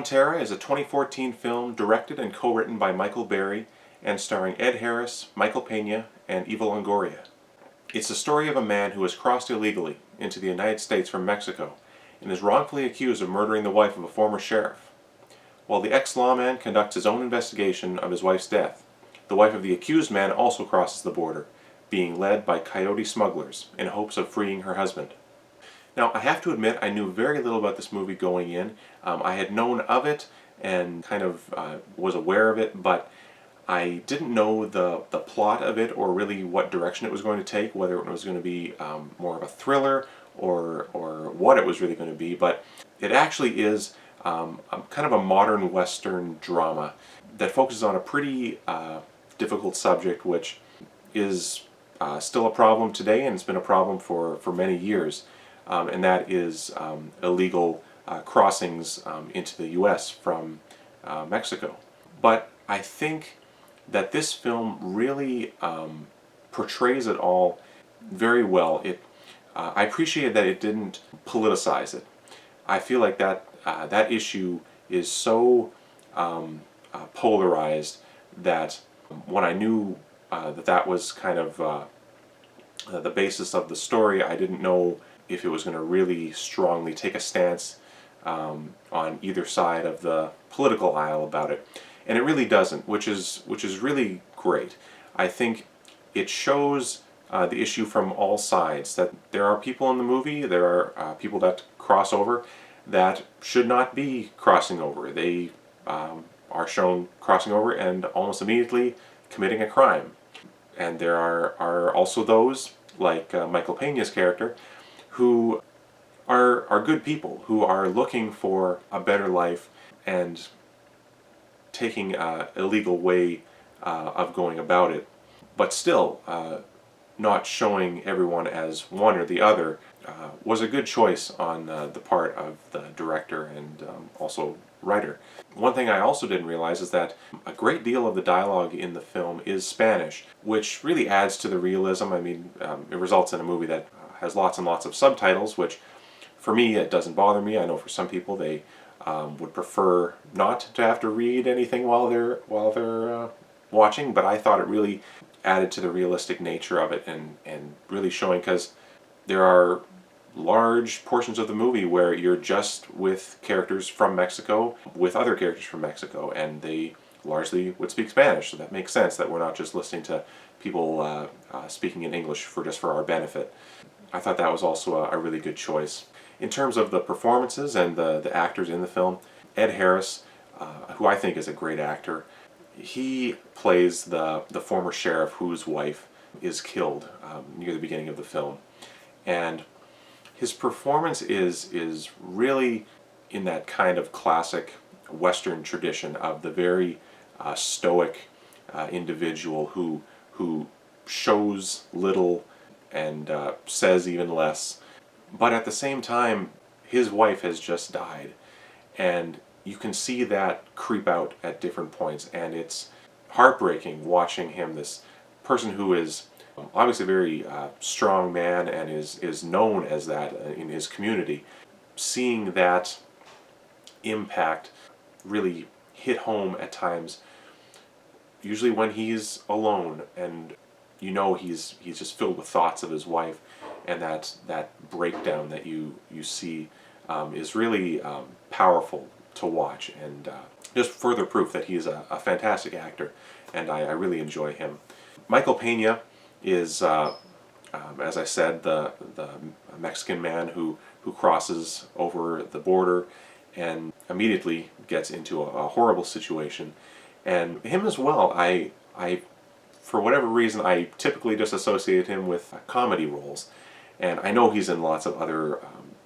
Frontera is a 2014 film directed and co-written by Michael Berry and starring Ed Harris, Michael Pena, and Eva Longoria. It's the story of a man who has crossed illegally into the United States from Mexico and is wrongfully accused of murdering the wife of a former sheriff. While the ex-lawman conducts his own investigation of his wife's death, the wife of the accused man also crosses the border, being led by coyote smugglers in hopes of freeing her husband. Now, I have to admit, I knew very little about this movie going in. I had known of it and kind of was aware of it, but I didn't know the plot of it or really what direction it was going to take, whether it was going to be more of a thriller or what it was really going to be. But it actually is kind of a modern Western drama that focuses on a pretty difficult subject, which is still a problem today, and it's been a problem for many years. And that is illegal crossings into the U.S. from Mexico. But I think that this film really portrays it all very well. I appreciate that it didn't politicize it. I feel like that issue is so polarized that when I knew that was kind of the basis of the story, I didn't know if it was going to really strongly take a stance on either side of the political aisle about it. And it really doesn't, which is really great. I think it shows the issue from all sides, that there are people in the movie, there are people that cross over that should not be crossing over. They are shown crossing over and almost immediately committing a crime. And there are also those, like Michael Pena's character, who are good people, who are looking for a better life and taking an illegal way of going about it, but still not showing everyone as one or the other, was a good choice on the part of the director and also writer. One thing I also didn't realize is that a great deal of the dialogue in the film is Spanish, which really adds to the realism. I mean, it results in a movie that has lots and lots of subtitles, which for me it doesn't bother me. I know for some people they would prefer not to have to read anything while they're watching, but I thought it really added to the realistic nature of it and really showing, because there are large portions of the movie where you're just with characters from Mexico with other characters from Mexico, and they largely would speak Spanish, so that makes sense that we're not just listening to people speaking in English for our benefit. I thought that was also a really good choice. In terms of the performances and the actors in the film, Ed Harris, who I think is a great actor, he plays the former sheriff whose wife is killed near the beginning of the film. And his performance is really in that kind of classic Western tradition of the very stoic individual who shows little and says even less. But at the same time, his wife has just died, and you can see that creep out at different points, and it's heartbreaking watching him, this person who is obviously a very strong man and is known as that in his community. Seeing that impact really hit home at times, usually when he's alone and you know he's just filled with thoughts of his wife, and that breakdown that you see is really powerful to watch, and just further proof that he's a fantastic actor, and I really enjoy him. Michael Pena is, as I said, the Mexican man who crosses over the border and immediately gets into a horrible situation. And him as well, I for whatever reason, I typically just associate him with comedy roles. And I know he's in lots of other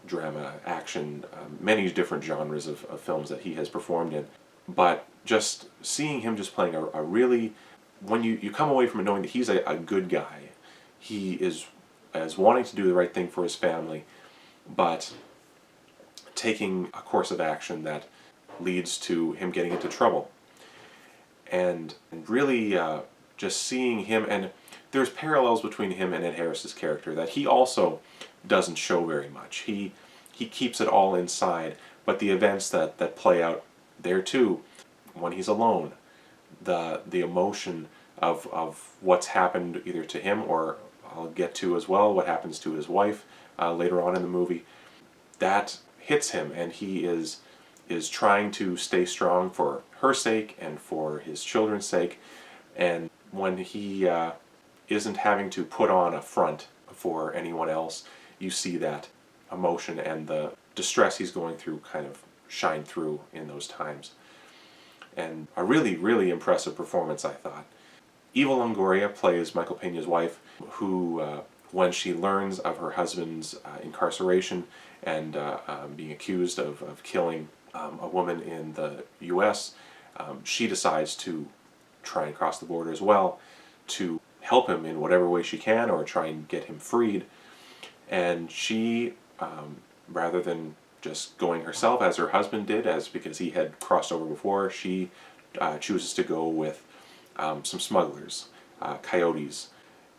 drama, action, many different genres of films that he has performed in. But just seeing him just playing a really, when you come away from it knowing that he's a good guy, he is wanting to do the right thing for his family, but taking a course of action that leads to him getting into trouble. And really just seeing him, and there's parallels between him and Ed Harris's character that he also doesn't show very much. He keeps it all inside, but the events that play out there too, when he's alone, the emotion of what's happened either to him, or I'll get to as well what happens to his wife later on in the movie, that hits him, and he is trying to stay strong for her sake and for his children's sake. And when he isn't having to put on a front for anyone else, you see that emotion and the distress he's going through kind of shine through in those times. And a really, really impressive performance, I thought. Eva Longoria plays Michael Pena's wife, who, when she learns of her husband's incarceration and being accused of killing a woman in the U.S., she decides to try and cross the border as well to help him in whatever way she can, or try and get him freed. And she, rather than just going herself as her husband did, because he had crossed over before, she chooses to go with some smugglers, coyotes.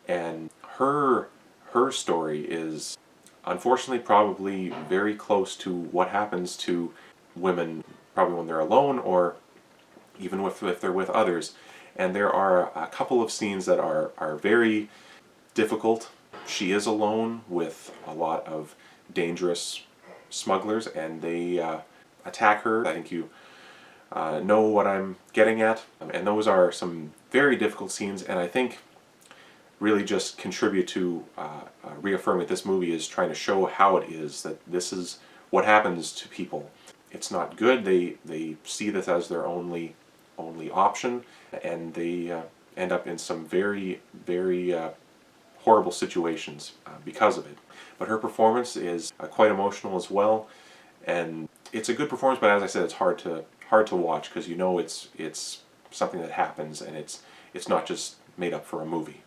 And her story is unfortunately probably very close to what happens to women, probably when they're alone, or even if they're with others. And there are a couple of scenes that are very difficult. She is alone with a lot of dangerous smugglers, and they attack her. I think you know what I'm getting at. And those are some very difficult scenes, and I think really just contribute to reaffirming that this movie is trying to show how it is, that this is what happens to people. It's not good. They see this as their only option, and they end up in some very, very horrible situations because of it. But her performance is quite emotional as well, and it's a good performance. But as I said, it's hard to watch, because you know it's something that happens, and it's not just made up for a movie.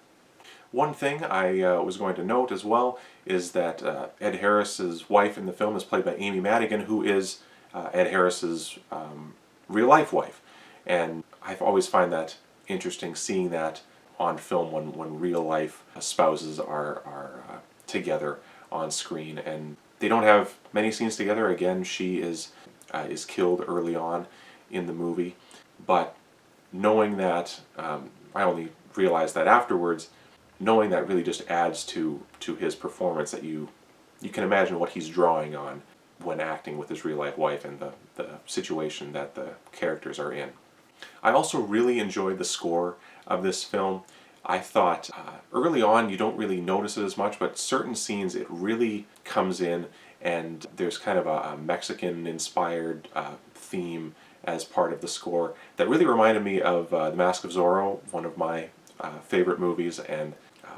One thing I was going to note as well is that Ed Harris's wife in the film is played by Amy Madigan, who is Ed Harris's real-life wife. And I've always find that interesting, seeing that on film when real-life spouses are together on screen. And they don't have many scenes together. Again, she is killed early on in the movie. But knowing that, I only realized that afterwards, knowing that really just adds to his performance, that you can imagine what he's drawing on when acting with his real-life wife and the situation that the characters are in. I also really enjoyed the score of this film. I thought early on you don't really notice it as much, but certain scenes it really comes in, and there's kind of a Mexican-inspired theme as part of the score that really reminded me of The Mask of Zorro, one of my favorite movies, and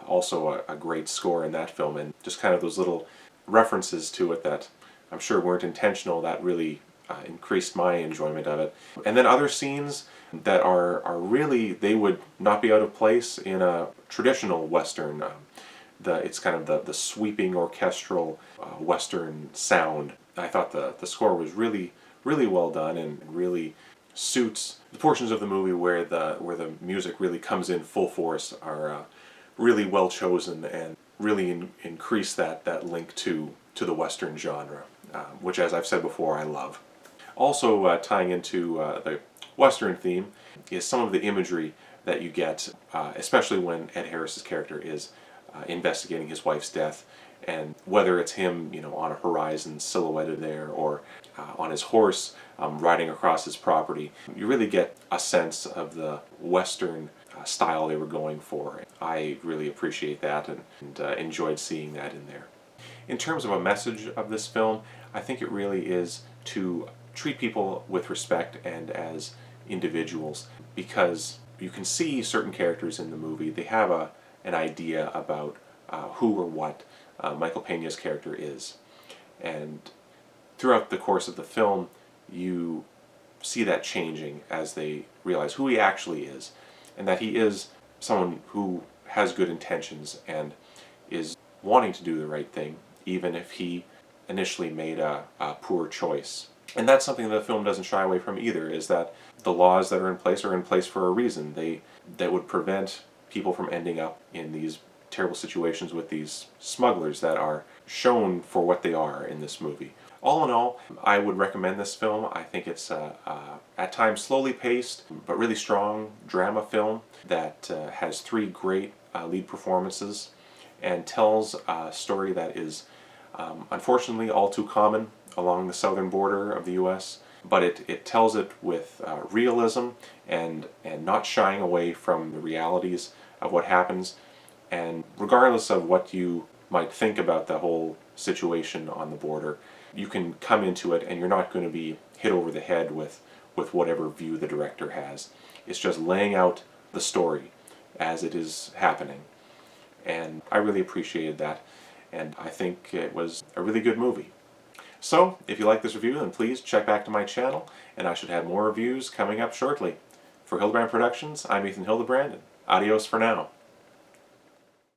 also a great score in that film, and just kind of those little references to it that I'm sure weren't intentional that really increased my enjoyment of it. And then other scenes that are really, they would not be out of place in a traditional Western. It's kind of the sweeping orchestral Western sound. I thought the score was really, really well done, and really suits the portions of the movie where the music really comes in full force, are really well chosen, and really increase that link to the Western genre, which, as I've said before, I love. Also tying into the Western theme is some of the imagery that you get, especially when Ed Harris's character is investigating his wife's death, and whether it's him, on a horizon silhouetted there, or on his horse riding across his property, you really get a sense of the Western style they were going for. I really appreciate that, and enjoyed seeing that in there. In terms of a message of this film, I think it really is to treat people with respect and as individuals, because you can see certain characters in the movie, they have an idea about who or what Michael Pena's character is. And throughout the course of the film, you see that changing as they realize who he actually is, and that he is someone who has good intentions and is wanting to do the right thing, even if he initially made a poor choice. And that's something that the film doesn't shy away from either, is that the laws that are in place for a reason. That would prevent people from ending up in these terrible situations with these smugglers that are shown for what they are in this movie. All in all, I would recommend this film. I think it's at times slowly paced, but really strong drama film that has three great lead performances and tells a story that is unfortunately all too common along the southern border of the U.S., but it tells it with realism and not shying away from the realities of what happens. And regardless of what you might think about the whole situation on the border, you can come into it and you're not going to be hit over the head with whatever view the director has. It's just laying out the story as it is happening. And I really appreciated that, and I think it was a really good movie. So, if you like this review, then please check back to my channel, and I should have more reviews coming up shortly. For Hildebrand Productions, I'm Ethan Hildebrand, and adios for now.